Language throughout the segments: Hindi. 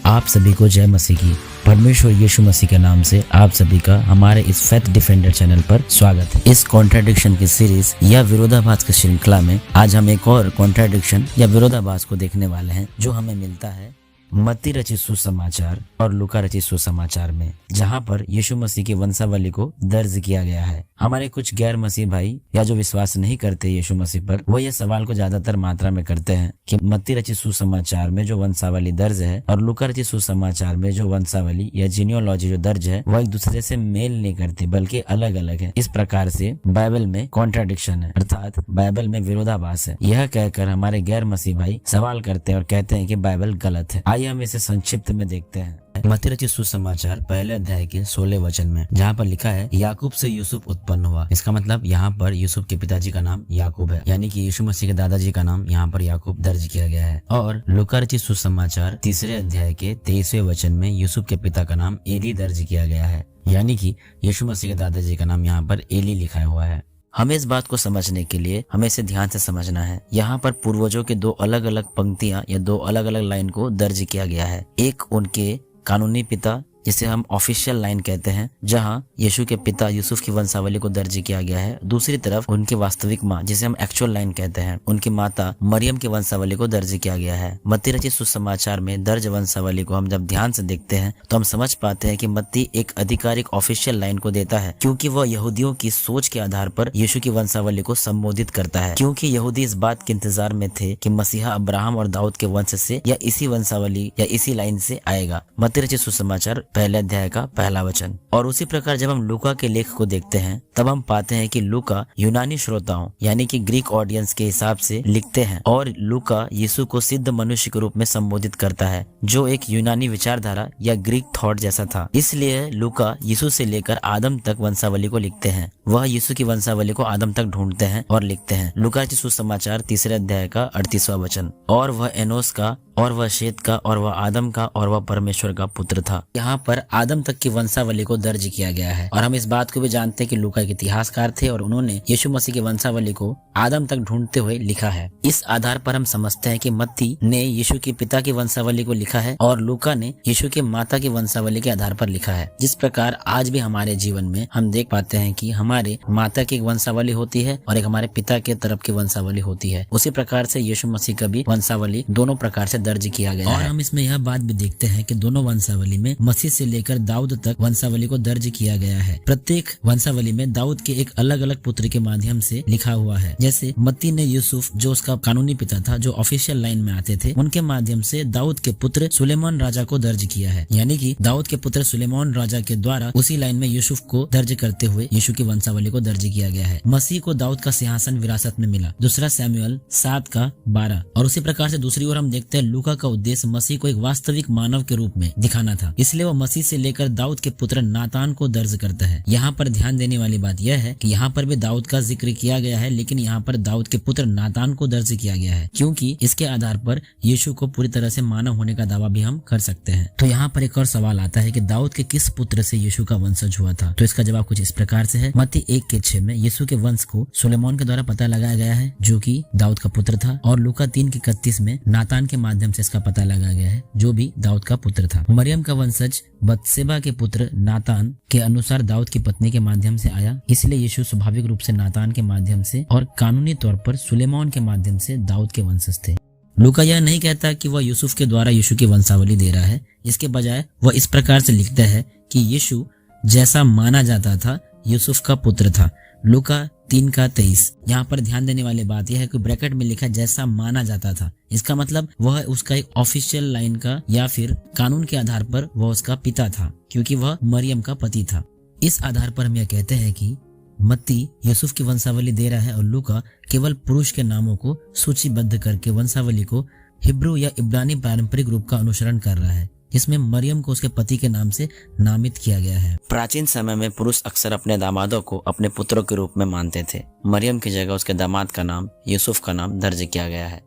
आप सभी को जय मसीह की। परमेश्वर यीशु मसीह के नाम से आप सभी का हमारे इस फेथ डिफेंडर चैनल पर स्वागत है। इस कॉन्ट्राडिक्शन की सीरीज या विरोधाभास की श्रृंखला में आज हम एक और कॉन्ट्राडिक्शन या विरोधाभास को देखने वाले हैं, जो हमें मिलता है मत्ती रचित सुसमाचार और लूका रचित सुसमाचार में, जहां पर यीशु मसीह की वंशावली को दर्ज किया गया है। हमारे कुछ गैर मसीह भाई या जो विश्वास नहीं करते यीशु मसीह पर, वो ये सवाल को ज्यादातर मात्रा में करते हैं कि मत्ती रचित सुसमाचार में जो वंशावली दर्ज है और लूका रचित सुसमाचार में जो वंशावली या जीनियोलॉजी जो दर्ज है, वह एक दूसरे से मेल नहीं करती बल्कि अलग अलग है। इस प्रकार से बाइबल में कॉन्ट्राडिक्शन है, अर्थात बाइबल में विरोधाभास है। यह कहकर हमारे गैर मसीह भाई सवाल करते हैं और कहते हैं कि बाइबल गलत है। आइए हम इसे संक्षिप्त में देखते हैं। मत्ती रचित सुसमाचार पहले अध्याय के 16 वचन में, जहाँ पर लिखा है याकूब से यूसुफ उत्पन्न हुआ। इसका मतलब यहाँ पर यूसुफ के पिताजी का नाम याकूब है, यानी कि यीशु मसीह के दादाजी का नाम यहाँ पर याकूब दर्ज किया गया है। और लूका रचित सुसमाचार तीसरे अध्याय के 23वें वचन में यूसुफ के पिता का नाम एली दर्ज किया गया है, यानी कि यीशु मसीह के दादाजी का नाम यहाँ पर एली लिखा हुआ है। हमें इस बात को समझने के लिए हमें इसे ध्यान से समझना है। यहाँ पर पूर्वजों के दो अलग अलग पंक्तियां या दो अलग अलग लाइन को दर्ज किया गया है। एक उनके कानूनी पिता, जिसे हम ऑफिशियल लाइन कहते हैं, जहां यीशु के पिता यूसुफ की वंशावली को दर्ज किया गया है। दूसरी तरफ उनकी वास्तविक माँ, जिसे हम एक्चुअल लाइन कहते हैं, उनकी माता मरियम की वंशावली को दर्ज किया गया है। मत्ती रचित सुसमाचार में दर्ज वंशावली को हम जब ध्यान से देखते हैं तो हम समझ पाते हैं कि मत्ती एक आधिकारिक ऑफिशियल लाइन को देता है, क्योंकि वह यहूदियों की सोच के आधार पर यीशु की वंशावली को संबोधित करता है। क्योंकि यहूदी इस बात के इंतजार में थे कि मसीहा अब्राहम और दाऊद के वंश से या इसी वंशावली या इसी लाइन से आएगा। मत्ती रचित सुसमाचार पहले अध्याय का पहला वचन। और उसी प्रकार जब हम लूका के लेख को देखते हैं तब हम पाते हैं कि लूका यूनानी श्रोताओं यानी कि ग्रीक ऑडियंस के हिसाब से लिखते हैं, और लूका यीशु को सिद्ध मनुष्य के रूप में संबोधित करता है, जो एक यूनानी विचारधारा या ग्रीक थॉट जैसा था। इसलिए लूका यीशु से लेकर आदम तक वंशावली को लिखते हैं। वह यीशु की वंशावली को आदम तक ढूंढते हैं और लिखते हैं। लूका रचित सुसमाचार तीसरे अध्याय का 38वां वचन। और वह एनोस का और वह शेत का और वह आदम का और वह परमेश्वर का पुत्र था। यहाँ पर आदम तक की वंशावली को दर्ज किया गया है। और हम इस बात को भी जानते हैं कि लूका एक इतिहासकार थे और उन्होंने यीशु मसीह की वंशावली को आदम तक ढूंढते हुए लिखा है। इस आधार पर हम समझते हैं कि मत्ती ने यीशु के पिता की वंशावली को लिखा है और लूका ने यीशु के माता की वंशावली के आधार पर लिखा है। जिस प्रकार आज भी हमारे जीवन में हम देख पाते हैं कि हमारे माता की एक वंशावली होती है और एक हमारे पिता के तरफ की वंशावली होती है, उसी प्रकार से यीशु मसीह का भी वंशावली दोनों प्रकार से दर्ज किया गया है। और हम इसमें यह बात भी देखते हैं कि दोनों वंशावली में मसीह से लेकर दाऊद तक वंशावली को दर्ज किया गया है। प्रत्येक वंशावली में दाऊद के एक अलग अलग पुत्र के माध्यम से लिखा हुआ है। जैसे मत्ती ने यूसुफ, जो उसका कानूनी पिता था, जो ऑफिशियल लाइन में आते थे, उनके माध्यम से दाऊद के पुत्र सुलेमान राजा को दर्ज किया है, यानी कि दाऊद के पुत्र सुलेमान राजा के द्वारा उसी लाइन में यूसुफ को दर्ज करते हुए यीशु की वंशावली को दर्ज किया गया है। मसीह को दाऊद का सिंहासन विरासत में मिला, दूसरा सैमुएल 7:12। और उसी प्रकार से दूसरी ओर हम देखते हैं लूका का उद्देश्य मसीह को एक वास्तविक मानव के रूप में दिखाना था, इसलिए वो मसीह से लेकर दाऊद के पुत्र नातान को दर्ज करता है। यहाँ पर ध्यान देने वाली बात यह है कि यहाँ पर भी दाऊद का जिक्र किया गया है, लेकिन यहाँ पर दाऊद के पुत्र नातान को दर्ज किया गया है, क्योंकि इसके आधार पर यीशु को पूरी तरह से मानव होने का दावा भी हम कर सकते हैं। तो यहाँ पर एक और सवाल आता है कि दाऊद के किस पुत्र से यीशु का वंशज हुआ था? तो इसका जवाब कुछ इस प्रकार से है। मत्ती 1:6 में यीशु के वंश को सुलेमान के द्वारा पता लगाया गया है, जो कि दाऊद का पुत्र था। और लूका 3:31 में नातान के माध्यम से इसका पता लगाया गया है, जो भी दाऊद का पुत्र था। मरियम का वंशज बत्सेबा के पुत्र नातान के अनुसार दाऊद की पत्नी के माध्यम से आया, इसलिए यीशु स्वाभाविक रूप से नातान के माध्यम से और कानूनी तौर पर सुलेमान के माध्यम से दाऊद के वंशज थे। लूका यह नहीं कहता कि वह यूसुफ के द्वारा यीशु की वंशावली दे रहा है, इसके बजाय वह इस प्रकार से लिखता है कि यीशु जैसा माना जाता था यूसुफ का पुत्र था। लूका 3:23। यहाँ पर ध्यान देने वाली बात यह है कि ब्रैकेट में लिखा जैसा माना जाता था। इसका मतलब वह उसका एक ऑफिशियल लाइन का या फिर कानून के आधार पर वह उसका पिता था, क्योंकि वह मरियम का पति था। इस आधार पर हम यह कहते हैं कि मत्ती यूसुफ की वंशावली दे रहा है और लूका केवल पुरुष के नामों को सूचीबद्ध करके वंशावली को हिब्रू या इब्रानी पारंपरिक रूप का अनुसरण कर रहा है, जिसमें मरियम को उसके पति के नाम से नामित किया गया है। प्राचीन समय में पुरुष अक्सर अपने दामादों को अपने पुत्रों के रूप में मानते थे। मरियम की जगह उसके दामाद का नाम यूसुफ का नाम दर्ज किया गया है।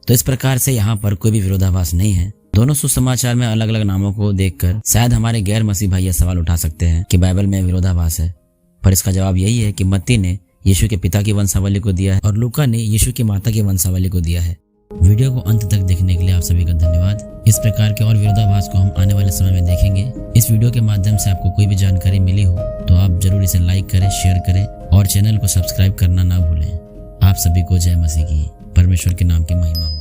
तो इस प्रकार से यहाँ पर कोई भी विरोधाभास नहीं है। दोनों सुसमाचार में अलग अलग नामों को देखकर शायद हमारे गैर मसीह भाई यह सवाल उठा सकते हैं कि बाइबल में विरोधाभास है, पर इसका जवाब यही है कि मत्ती ने यीशु के पिता की वंशावली को दिया है और लूका ने यीशु की माता की वंशावली को दिया है। वीडियो को अंत तक देखने के लिए आप सभी का धन्यवाद। इस प्रकार के और विरोधाभास को हम आने वाले समय में देखेंगे। इस वीडियो के माध्यम से आपको कोई भी जानकारी मिली हो तो आप जरूर इसे लाइक करें, शेयर करें और चैनल को सब्सक्राइब करना ना भूलें। आप सभी को जय मसीह की, परमेश्वर के नाम की महिमा हो।